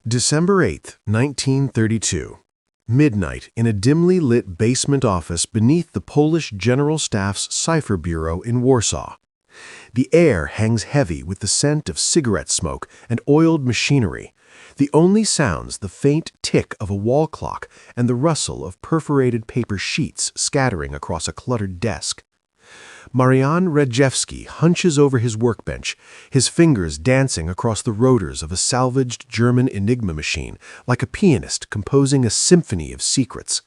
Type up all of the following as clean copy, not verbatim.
December 8, 1932. Midnight in a dimly lit basement office beneath the Polish General Staff's cipher bureau in Warsaw. The air hangs heavy with the scent of cigarette smoke and oiled machinery. The only sounds the faint tick of a wall clock and the rustle of perforated paper sheets scattering across a cluttered desk. Marian Rejewski hunches over his workbench, his fingers dancing across the rotors of a salvaged German Enigma machine like a pianist composing a symphony of secrets.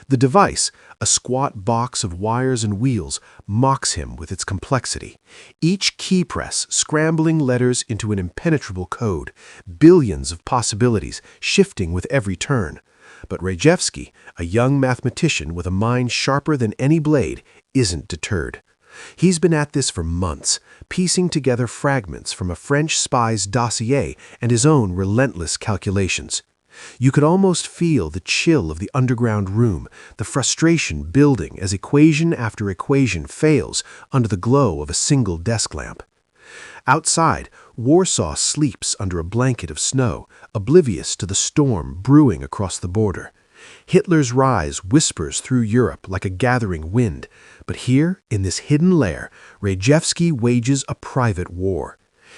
The device, a squat box of wires and wheels, mocks him with its complexity. Each key press scrambling letters into an impenetrable code, billions of possibilities shifting with every turn. But Rejewski, a young mathematician with a mind sharper than any blade, isn't deterred. He's been at this for months, piecing together fragments from a French spy's dossier and his own relentless calculations. You could almost feel the chill of the underground room, the frustration building as equation after equation fails under the glow of a single desk lamp. Outside, Warsaw sleeps under a blanket of snow, oblivious to the storm brewing across the border. Hitler's rise whispers through Europe like a gathering wind, but here, in this hidden lair, Rejewski wages a private war.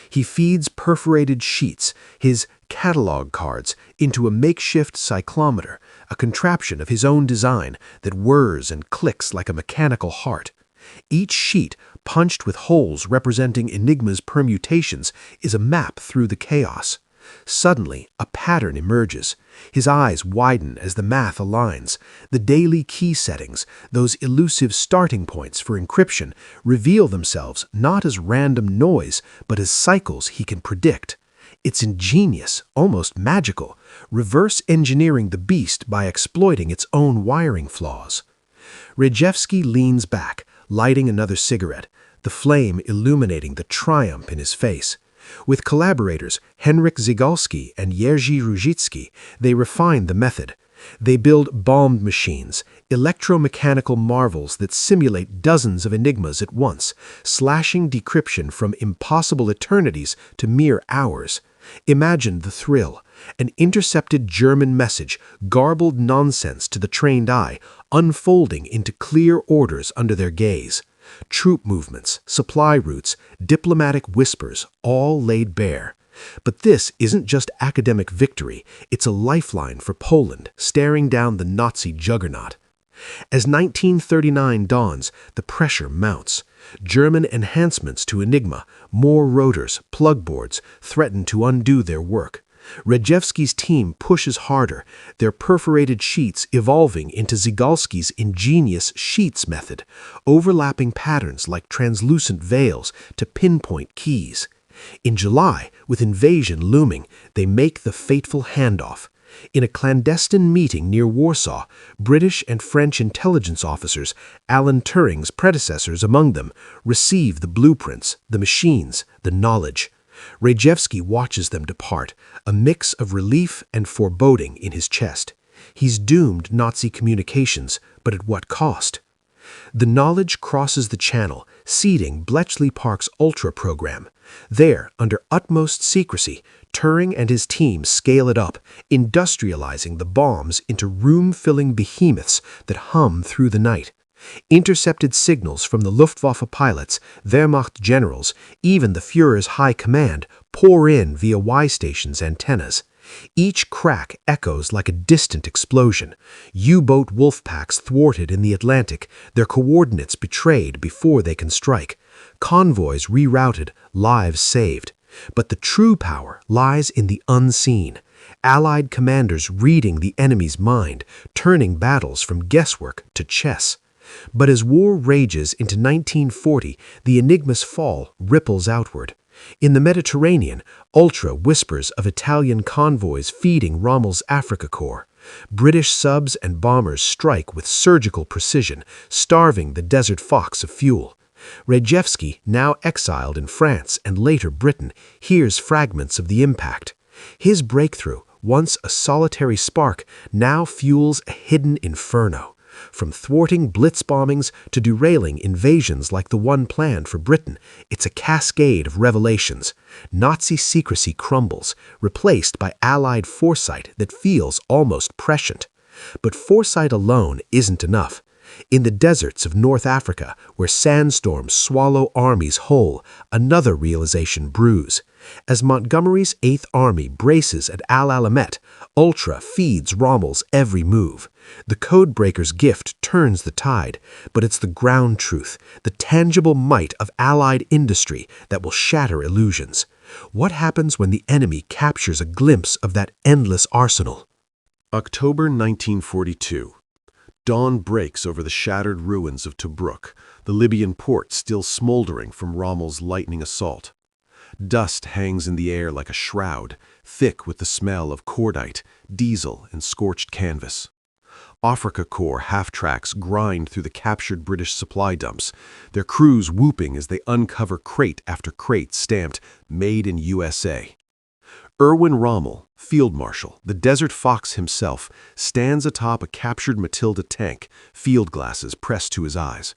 He feeds perforated sheets, his catalog cards, into a makeshift cyclometer, a contraption of his own design that whirs and clicks like a mechanical heart. Each sheet, punched with holes representing Enigma's permutations, is a map through the chaos. Suddenly, a pattern emerges. His eyes widen as the math aligns. The daily key settings, those elusive starting points for encryption, reveal themselves not as random noise, but as cycles he can predict. It's ingenious, almost magical, reverse engineering the beast by exploiting its own wiring flaws. Rejewski leans back, lighting another cigarette, the flame illuminating the triumph in his face. With collaborators Henryk Zygalski and Jerzy Ruzicki, they refine the method. They build bombed machines, electromechanical marvels that simulate dozens of enigmas at once, slashing decryption from impossible eternities to mere hours. Imagine the thrill. An intercepted German message, garbled nonsense to the trained eye, unfolding into clear orders under their gaze. Troop movements, supply routes, diplomatic whispers, all laid bare. But this isn't just academic victory, it's a lifeline for Poland, staring down the Nazi juggernaut. As 1939 dawns, the pressure mounts. German enhancements to Enigma, more rotors, plug boards, threaten to undo their work. Rejewski's team pushes harder, their perforated sheets evolving into Zygalski's ingenious sheets method, overlapping patterns like translucent veils to pinpoint keys. In July, with invasion looming, they make the fateful handoff. In a clandestine meeting near Warsaw, British and French intelligence officers, Alan Turing's predecessors among them, receive the blueprints, the machines, the knowledge. Rejewski watches them depart, a mix of relief and foreboding in his chest. He's doomed Nazi communications, but at what cost? The knowledge crosses the channel, seeding Bletchley Park's Ultra program. There, under utmost secrecy, Turing and his team scale it up, industrializing the bombs into room-filling behemoths that hum through the night. Intercepted signals from the Luftwaffe pilots, Wehrmacht generals, even the Führer's high command pour in via Y-stations antennas. Each crack echoes like a distant explosion. U-boat wolf packs thwarted in the Atlantic, their coordinates betrayed before they can strike. Convoys rerouted, lives saved. But the true power lies in the unseen. Allied commanders reading the enemy's mind, turning battles from guesswork to chess. But as war rages into 1940, the Enigma's fall ripples outward. In the Mediterranean, Ultra whispers of Italian convoys feeding Rommel's Africa Corps. British subs and bombers strike with surgical precision, starving the Desert Fox of fuel. Rejewski, now exiled in France and later Britain, hears fragments of the impact. His breakthrough, once a solitary spark, now fuels a hidden inferno. From thwarting blitz bombings to derailing invasions like the one planned for Britain, it's a cascade of revelations. Nazi secrecy crumbles, replaced by Allied foresight that feels almost prescient. But foresight alone isn't enough. In the deserts of North Africa, where sandstorms swallow armies whole, another realization brews. As Montgomery's Eighth Army braces at Al Alamein, Ultra feeds Rommel's every move. The Codebreakers' gift turns the tide, but it's the ground truth, the tangible might of Allied industry that will shatter illusions. What happens when the enemy captures a glimpse of that endless arsenal? October 1942. Dawn breaks over the shattered ruins of Tobruk, the Libyan port still smoldering from Rommel's lightning assault. Dust hangs in the air like a shroud, thick with the smell of cordite, diesel, and scorched canvas. Africa Corps half-tracks grind through the captured British supply dumps, their crews whooping as they uncover crate after crate stamped "Made in USA." Erwin Rommel, Field Marshal, the Desert Fox himself, stands atop a captured Matilda tank, field glasses pressed to his eyes.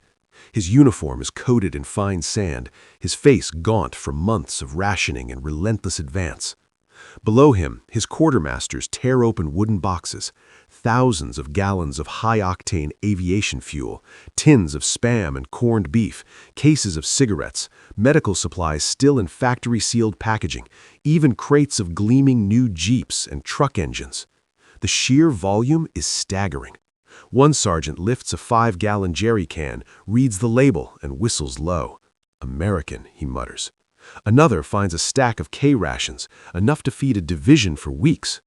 His uniform is coated in fine sand, his face gaunt from months of rationing and relentless advance. Below him, his quartermasters tear open wooden boxes, thousands of gallons of high-octane aviation fuel, tins of Spam and corned beef, cases of cigarettes, medical supplies still in factory-sealed packaging, even crates of gleaming new Jeeps and truck engines. The sheer volume is staggering. One sergeant lifts a 5-gallon jerry can, reads the label, and whistles low. "American," he mutters. Another finds a stack of K-rations, enough to feed a division for weeks.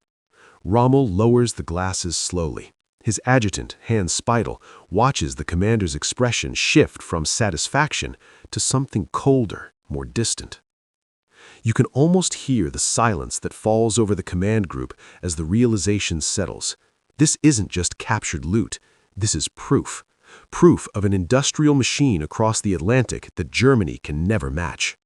Rommel lowers the glasses slowly. His adjutant, Hans Speidel, watches the commander's expression shift from satisfaction to something colder, more distant. You can almost hear the silence that falls over the command group as the realization settles. This isn't just captured loot. This is proof. Proof of an industrial machine across the Atlantic that Germany can never match.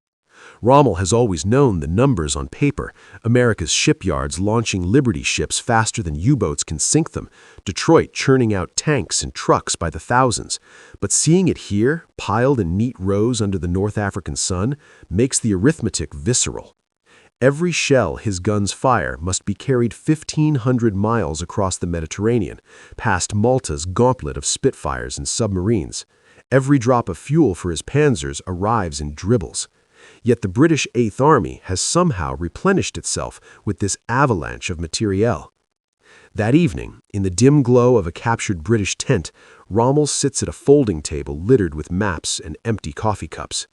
Rommel has always known the numbers on paper, America's shipyards launching Liberty ships faster than U-boats can sink them, Detroit churning out tanks and trucks by the thousands. But seeing it here, piled in neat rows under the North African sun, makes the arithmetic visceral. Every shell his guns fire must be carried 1,500 miles across the Mediterranean, past Malta's gauntlet of Spitfires and submarines. Every drop of fuel for his panzers arrives in dribbles. Yet the British Eighth Army has somehow replenished itself with this avalanche of materiel. That evening, in the dim glow of a captured British tent, Rommel sits at a folding table littered with maps and empty coffee cups.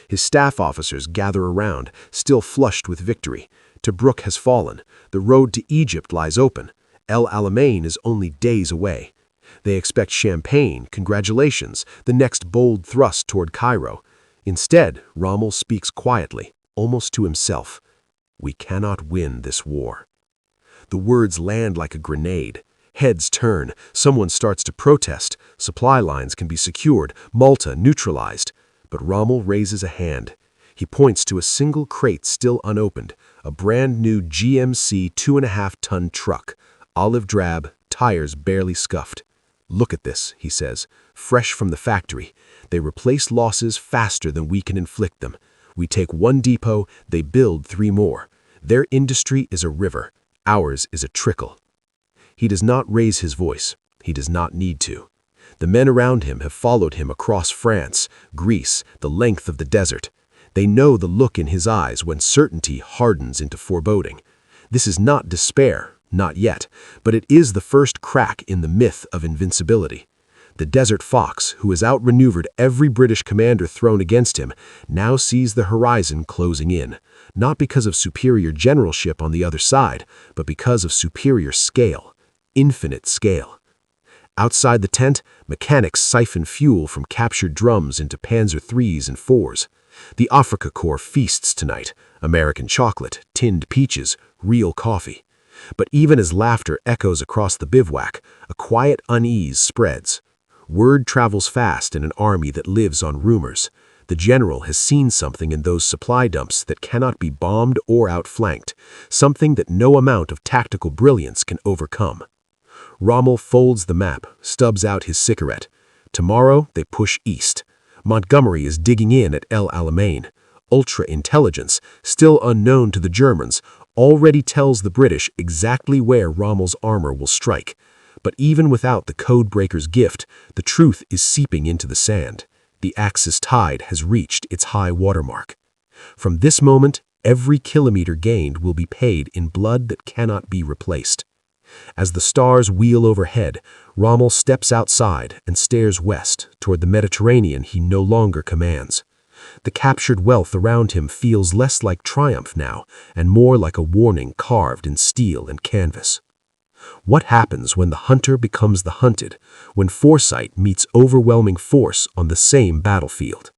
His staff officers gather around, still flushed with victory. Tobruk has fallen. The road to Egypt lies open. El Alamein is only days away. They expect champagne, congratulations, the next bold thrust toward Cairo. Instead, Rommel speaks quietly, almost to himself. "We cannot win this war." The words land like a grenade. Heads turn. Someone starts to protest. Supply lines can be secured. Malta neutralized. But Rommel raises a hand. He points to a single crate still unopened, a brand new GMC 2.5-ton truck, olive drab, tires barely scuffed. "Look at this," he says, "fresh from the factory. They replace losses faster than we can inflict them. We take one depot, they build 3 more. Their industry is a river. Ours is a trickle." He does not raise his voice. He does not need to. The men around him have followed him across France, Greece, the length of the desert. They know the look in his eyes when certainty hardens into foreboding. This is not despair, not yet, but it is the first crack in the myth of invincibility. The Desert Fox, who has outmaneuvered every British commander thrown against him, now sees the horizon closing in, not because of superior generalship on the other side, but because of superior scale, infinite scale. Outside the tent, mechanics siphon fuel from captured drums into Panzer IIIs and IVs. The Africa Corps feasts tonight, American chocolate, tinned peaches, real coffee. But even as laughter echoes across the bivouac, a quiet unease spreads. Word travels fast in an army that lives on rumors. The general has seen something in those supply dumps that cannot be bombed or outflanked, something that no amount of tactical brilliance can overcome. Rommel folds the map, stubs out his cigarette. Tomorrow, they push east. Montgomery is digging in at El Alamein. Ultra-intelligence, still unknown to the Germans, already tells the British exactly where Rommel's armor will strike. But even without the Codebreakers' gift, the truth is seeping into the sand. The Axis tide has reached its high watermark. From this moment, every kilometer gained will be paid in blood that cannot be replaced. As the stars wheel overhead, Rommel steps outside and stares west toward the Mediterranean he no longer commands. The captured wealth around him feels less like triumph now and more like a warning carved in steel and canvas. What happens when the hunter becomes the hunted, when foresight meets overwhelming force on the same battlefield?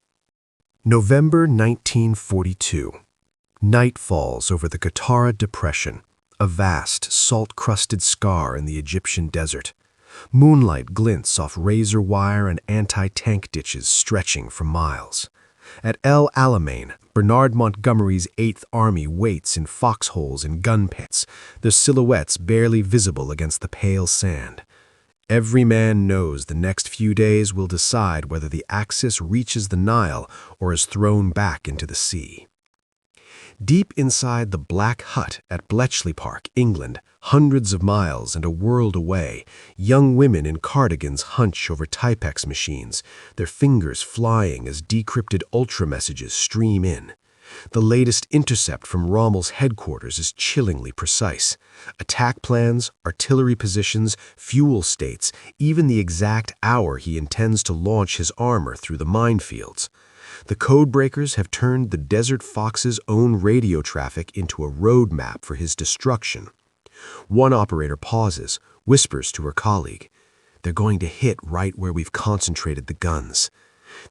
November 1942. Night falls over the Qattara Depression, a vast, salt-crusted scar in the Egyptian desert. Moonlight glints off razor wire and anti-tank ditches stretching for miles. At El Alamein, Bernard Montgomery's 8th Army waits in foxholes and gun pits, their silhouettes barely visible against the pale sand. Every man knows the next few days will decide whether the Axis reaches the Nile or is thrown back into the sea. Deep inside the Black Hut at Bletchley Park, England, hundreds of miles and a world away, young women in cardigans hunch over Typex machines, their fingers flying as decrypted ultra messages stream in. The latest intercept from Rommel's headquarters is chillingly precise. Attack plans, artillery positions, fuel states, even the exact hour he intends to launch his armor through the minefields. The Codebreakers have turned the Desert Fox's own radio traffic into a road map for his destruction. One operator pauses, whispers to her colleague, "They're going to hit right where we've concentrated the guns."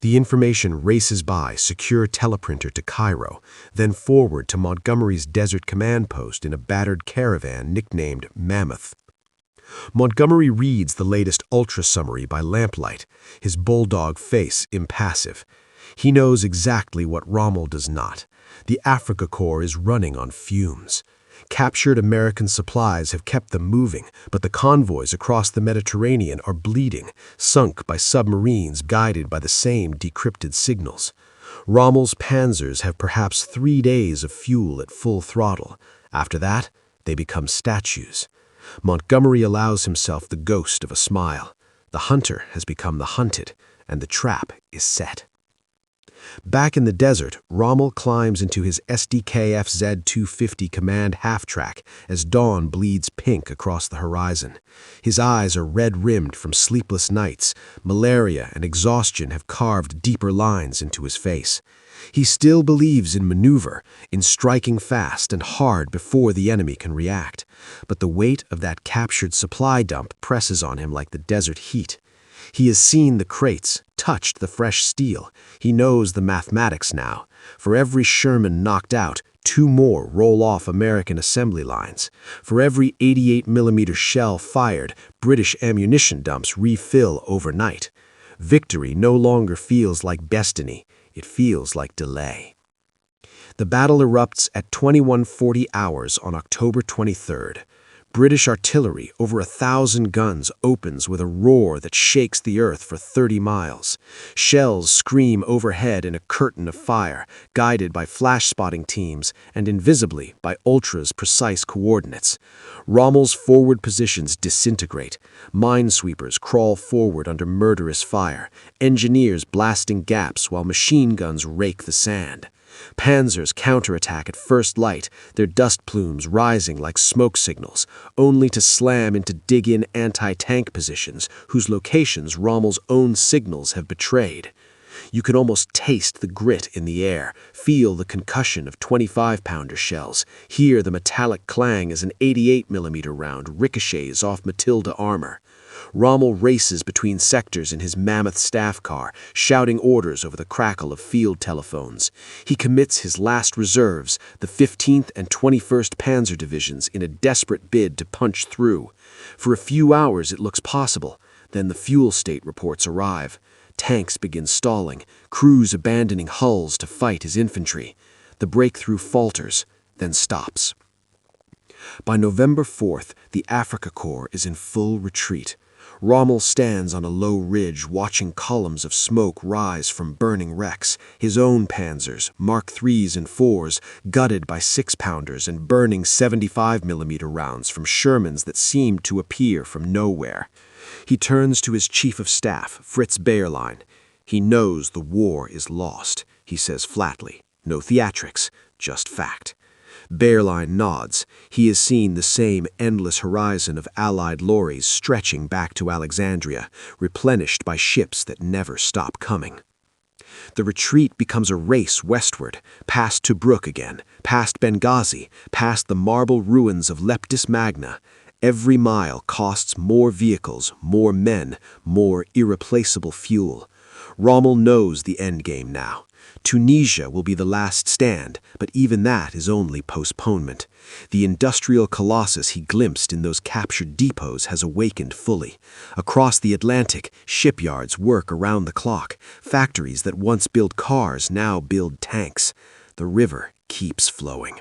The information races by secure teleprinter to Cairo, then forward to Montgomery's desert command post in a battered caravan nicknamed Mammoth. Montgomery reads the latest ultra summary by lamplight, his bulldog face impassive. He knows exactly what Rommel does not. The Africa Corps is running on fumes. Captured American supplies have kept them moving, but the convoys across the Mediterranean are bleeding, sunk by submarines guided by the same decrypted signals. Rommel's panzers have perhaps 3 days of fuel at full throttle. After that, they become statues. Montgomery allows himself the ghost of a smile. The hunter has become the hunted, and the trap is set. Back in the desert, Rommel climbs into his SDKF Z-250 command half-track as dawn bleeds pink across the horizon. His eyes are red-rimmed from sleepless nights. Malaria and exhaustion have carved deeper lines into his face. He still believes in maneuver, in striking fast and hard before the enemy can react. But the weight of that captured supply dump presses on him like the desert heat. He has seen the crates, touched the fresh steel. He knows the mathematics now. For every Sherman knocked out, 2 more roll off American assembly lines. For every 88mm shell fired, British ammunition dumps refill overnight. Victory no longer feels like destiny. It feels like delay. The battle erupts at 21:40 hours on October 23rd. British artillery, over 1,000 guns, opens with a roar that shakes the earth for 30 miles. Shells scream overhead in a curtain of fire, guided by flash-spotting teams and invisibly by Ultra's precise coordinates. Rommel's forward positions disintegrate. Minesweepers crawl forward under murderous fire, engineers blasting gaps while machine guns rake the sand. Panzers counterattack at first light, their dust plumes rising like smoke signals, only to slam into dig-in anti-tank positions whose locations Rommel's own signals have betrayed. You can almost taste the grit in the air, feel the concussion of 25-pounder shells, hear the metallic clang as an 88mm round ricochets off Matilda armor. Rommel races between sectors in his mammoth staff car, shouting orders over the crackle of field telephones. He commits his last reserves, the 15th and 21st Panzer Divisions, in a desperate bid to punch through. For a few hours it looks possible. Then the fuel state reports arrive. Tanks begin stalling, crews abandoning hulls to fight his infantry. The breakthrough falters, then stops. By November 4th, the Africa Corps is in full retreat. Rommel stands on a low ridge watching columns of smoke rise from burning wrecks, his own panzers, Mark IIIs and IVs, gutted by 6-pounders and burning 75mm rounds from Shermans that seemed to appear from nowhere. He turns to his chief of staff, Fritz Bayerlein. He knows the war is lost, he says flatly. No theatrics, just fact. Bayerlein nods. He has seen the same endless horizon of Allied lorries stretching back to Alexandria, replenished by ships that never stop coming. The retreat becomes a race westward, past Tobruk again, past Benghazi, past the marble ruins of Leptis Magna. Every mile costs more vehicles, more men, more irreplaceable fuel. Rommel knows the endgame now. Tunisia will be the last stand, but even that is only postponement. The industrial colossus he glimpsed in those captured depots has awakened fully. Across the Atlantic, shipyards work around the clock. Factories that once built cars now build tanks. The river keeps flowing.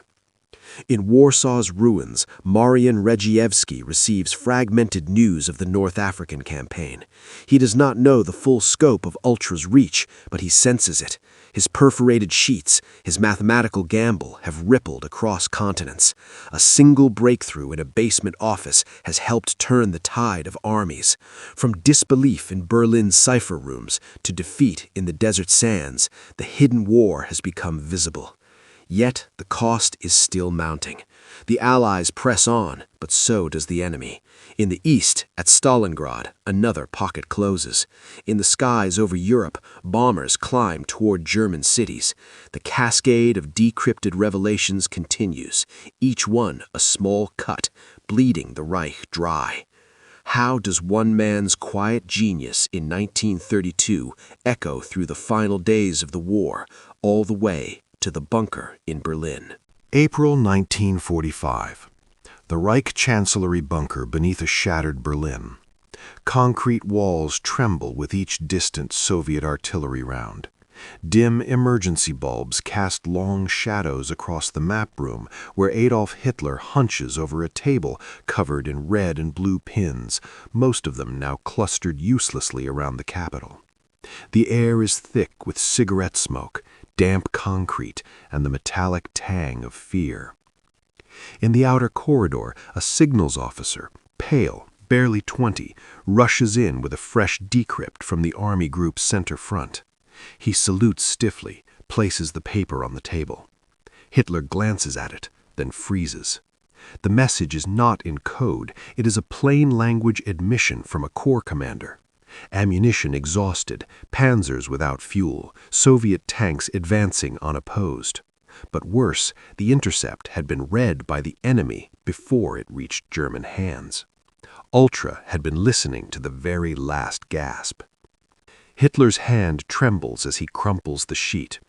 In Warsaw's ruins, Marian Rejewski receives fragmented news of the North African campaign. He does not know the full scope of Ultra's reach, but he senses it. His perforated sheets, his mathematical gamble have rippled across continents. A single breakthrough in a basement office has helped turn the tide of armies. From disbelief in Berlin's cipher rooms to defeat in the desert sands, the hidden war has become visible. Yet the cost is still mounting. The Allies press on, but so does the enemy. In the east, at Stalingrad, another pocket closes. In the skies over Europe, bombers climb toward German cities. The cascade of decrypted revelations continues, each one a small cut, bleeding the Reich dry. How does one man's quiet genius in 1932 echo through the final days of the war, all the way to the bunker in Berlin? April 1945. The Reich Chancellery bunker beneath a shattered Berlin. Concrete walls tremble with each distant Soviet artillery round. Dim emergency bulbs cast long shadows across the map room where Adolf Hitler hunches over a table covered in red and blue pins, most of them now clustered uselessly around the Capitol. The air is thick with cigarette smoke, damp concrete, and the metallic tang of fear. In the outer corridor, a signals officer, pale, barely 20, rushes in with a fresh decrypt from the Army Group's center front. He salutes stiffly, places the paper on the table. Hitler glances at it, then freezes. The message is not in code. It is a plain language admission from a corps commander. Ammunition exhausted, panzers without fuel, Soviet tanks advancing unopposed. But worse, the intercept had been read by the enemy before it reached German hands. Ultra had been listening to the very last gasp. Hitler's hand trembles as he crumples the sheet.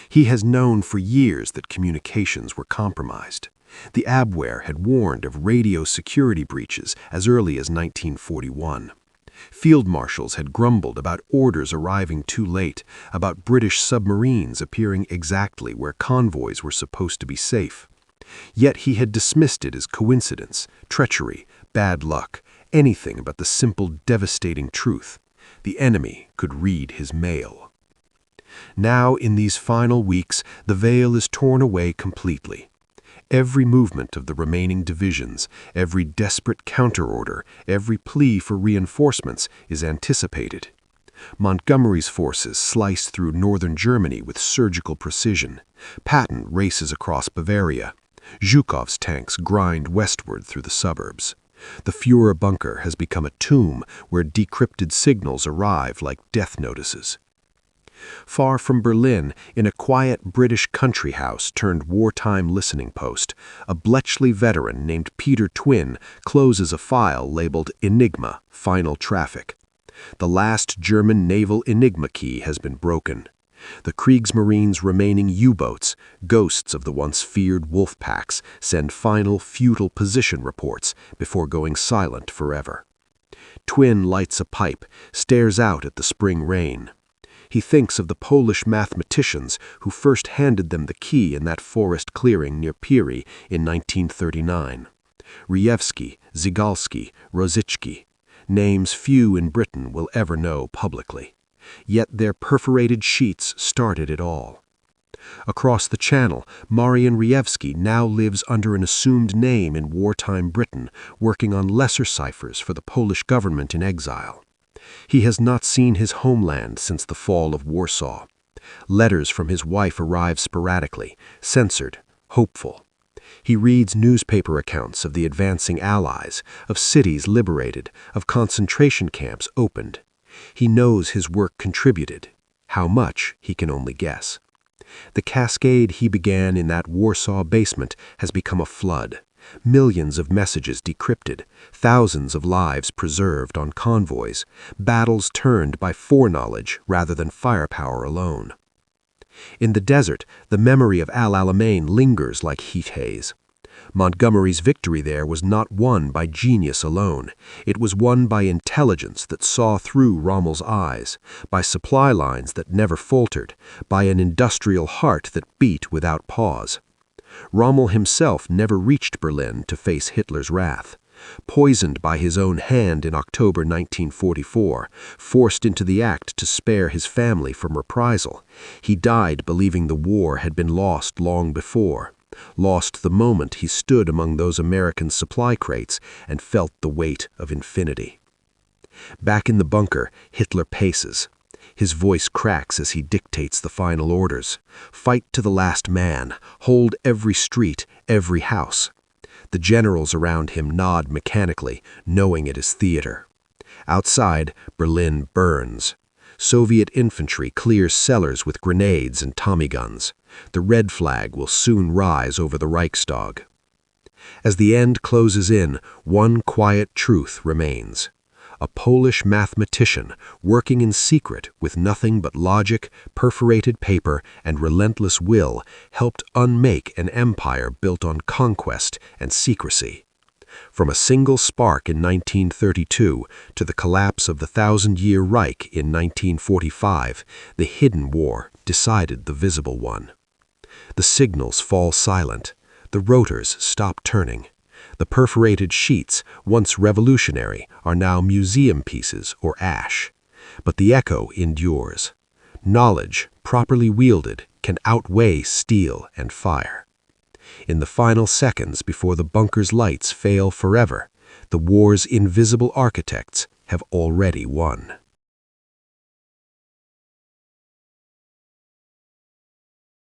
He has known for years that communications were compromised. The Abwehr had warned of radio security breaches as early as 1941. Field marshals had grumbled about orders arriving too late, about British submarines appearing exactly where convoys were supposed to be safe. Yet he had dismissed it as coincidence, treachery, bad luck, anything but the simple, devastating truth. The enemy could read his mail. Now, in these final weeks, the veil is torn away completely. Every movement of the remaining divisions, every desperate counterorder, every plea for reinforcements is anticipated. Montgomery's forces slice through northern Germany with surgical precision. Patton races across Bavaria. Zhukov's tanks grind westward through the suburbs. The Führer bunker has become a tomb where decrypted signals arrive like death notices. Far from Berlin, in a quiet British country house turned wartime listening post, a Bletchley veteran named Peter Twin closes a file labeled Enigma, Final Traffic. The last German naval Enigma key has been broken. The Kriegsmarine's remaining U-boats, ghosts of the once feared wolf packs, send final futile position reports before going silent forever. Twin lights a pipe, stares out at the spring rain. He thinks of the Polish mathematicians who first handed them the key in that forest clearing near Piri in 1939. Rejewski, Zygalski, Rosiczki, names few in Britain will ever know publicly. Yet their perforated sheets started it all. Across the Channel, Marian Rejewski now lives under an assumed name in wartime Britain, working on lesser ciphers for the Polish government in exile. He has not seen his homeland since the fall of Warsaw. Letters from his wife arrive sporadically, censored, hopeful. He reads newspaper accounts of the advancing Allies, of cities liberated, of concentration camps opened. He knows his work contributed. How much, he can only guess. The cascade he began in that Warsaw basement has become a flood. Millions of messages decrypted, thousands of lives preserved on convoys, battles turned by foreknowledge rather than firepower alone. In the desert, the memory of Al Alamein lingers like heat haze. Montgomery's victory there was not won by genius alone. It was won by intelligence that saw through Rommel's eyes, by supply lines that never faltered, by an industrial heart that beat without pause. Rommel himself never reached Berlin to face Hitler's wrath. Poisoned by his own hand in October 1944, forced into the act to spare his family from reprisal, he died believing the war had been lost long before. Lost the moment he stood among those American supply crates and felt the weight of infinity. Back in the bunker, Hitler paces. His voice cracks as he dictates the final orders. Fight to the last man. Hold every street, every house. The generals around him nod mechanically, knowing it is theater. Outside, Berlin burns. Soviet infantry clears cellars with grenades and Tommy guns. The red flag will soon rise over the Reichstag. As the end closes in, one quiet truth remains. A Polish mathematician, working in secret with nothing but logic, perforated paper, and relentless will, helped unmake an empire built on conquest and secrecy. From a single spark in 1932 to the collapse of the Thousand-Year Reich in 1945, the hidden war decided the visible one. The signals fall silent. The rotors stop turning. The perforated sheets, once revolutionary, are now museum pieces or ash. But the echo endures. Knowledge, properly wielded, can outweigh steel and fire. In the final seconds before the bunker's lights fail forever, the war's invisible architects have already won.